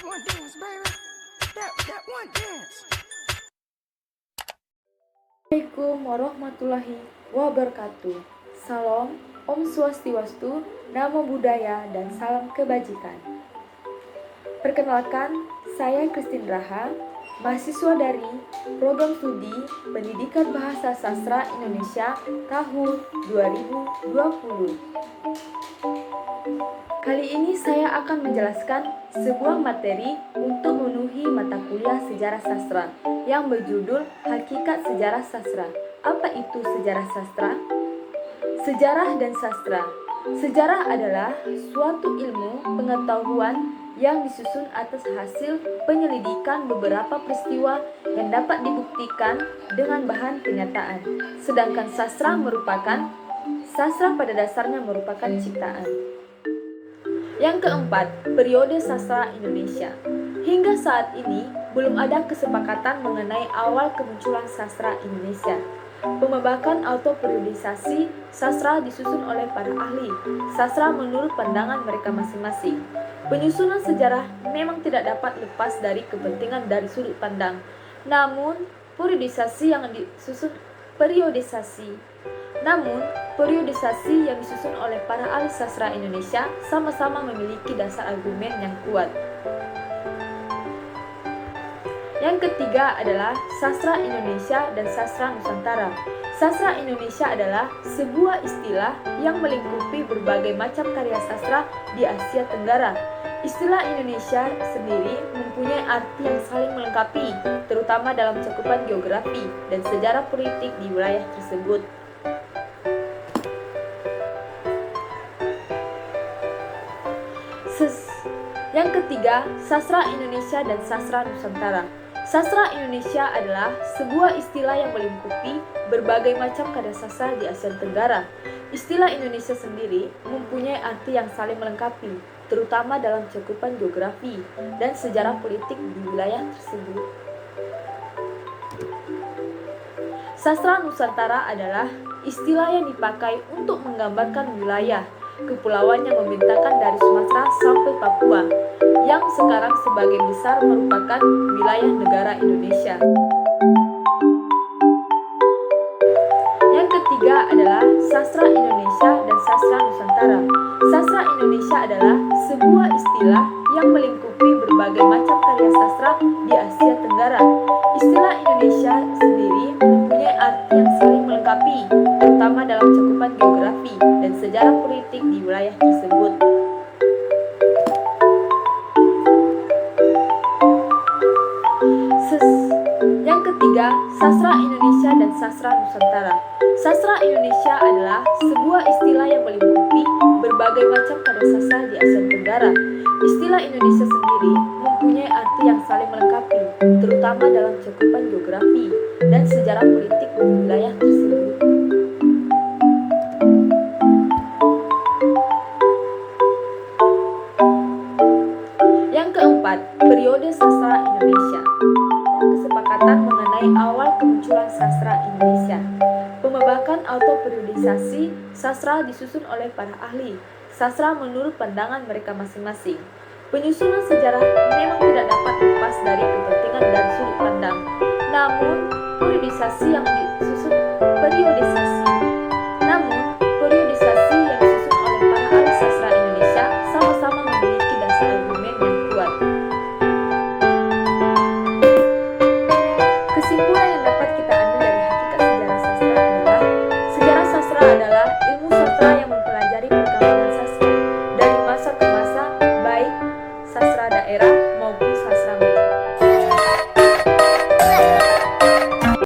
one dance, baby. That one dance. Assalamualaikum warahmatullahi wabarakatuh. Salam, Om Swastiwastu, Namo Buddhaya, dan salam kebajikan. Perkenalkan, saya Christine Raha, mahasiswa dari Program Studi Pendidikan Bahasa Sastra Indonesia tahun 2020. Kali ini saya akan menjelaskan sebuah materi untuk memenuhi mata kuliah Sejarah Sastra yang berjudul Hakikat Sejarah Sastra. Apa itu sejarah sastra? Sejarah dan sastra. Sejarah adalah suatu ilmu pengetahuan yang disusun atas hasil penyelidikan beberapa peristiwa yang dapat dibuktikan dengan bahan kenyataan. Sedangkan sastra pada dasarnya merupakan ciptaan. Yang keempat, periode sastra Indonesia. Hingga saat ini, belum ada kesepakatan mengenai awal kemunculan sastra Indonesia. Pembabakan atau periodisasi sastra disusun oleh para ahli sastra menurut pandangan mereka masing-masing. Penyusunan sejarah memang tidak dapat lepas dari kepentingan dari sudut pandang. Namun, periodisasi yang disusun oleh para ahli sastra Indonesia sama-sama memiliki dasar argumen yang kuat. Yang ketiga adalah sastra Indonesia dan sastra Nusantara. Sastra Indonesia adalah sebuah istilah yang melingkupi berbagai macam karya sastra di Asia Tenggara. Istilah Indonesia sendiri mempunyai arti yang saling melengkapi, terutama dalam cakupan geografi dan sejarah politik di wilayah tersebut. Yang ketiga, sastra Indonesia dan sastra Nusantara. Sastra Indonesia adalah sebuah istilah yang melingkupi berbagai macam karya sastra di Asia Tenggara. Istilah Indonesia sendiri mempunyai arti yang saling melengkapi, terutama dalam cakupan geografi dan sejarah politik di wilayah tersebut. Sastra Nusantara adalah istilah yang dipakai untuk menggambarkan wilayah kepulauan yang membentangkan dari Sumatera sampai Papua, yang sekarang sebagian besar merupakan wilayah negara Indonesia. Yang ketiga adalah sastra Indonesia dan sastra Nusantara. Sastra Indonesia adalah sebuah istilah yang melingkupi berbagai macam karya sastra di Asia Tenggara. Istilah Indonesia sendiri mempunyai arti yang saling melengkapi, terutama dalam cakupan geografi dan sejarah politik di wilayah tersebut. Yang ketiga, sastra Indonesia dan sastra Nusantara. Sastra Indonesia adalah sebuah istilah yang melingkupi berbagai macam karya sastra di Asia Tenggara. Istilah Indonesia sendiri mempunyai arti yang saling melengkapi, terutama dalam cakupan geografi dan sejarah politik di wilayah tersebut. Yang keempat, periode sastra Indonesia. Kesepakatan mengenai awal kemunculan sastra Indonesia. Pembabakan atau periodisasi sastra disusun oleh para ahli sastra menurut pandangan mereka masing-masing. Penyusunan sejarah memang tidak dapat lepas dari kepentingan dari sudut pandang. Namun, periodisasi yang disusun oleh para ahli sastra Indonesia sama-sama memiliki dasar argumen yang kuat. Kesimpulan yang dapat kita ambil dari hakikat sejarah sastra adalah sejarah sastra adalah ilmu sastra yang mempelajari perkembangan sastra dari masa ke masa, baik sastra daerah maupun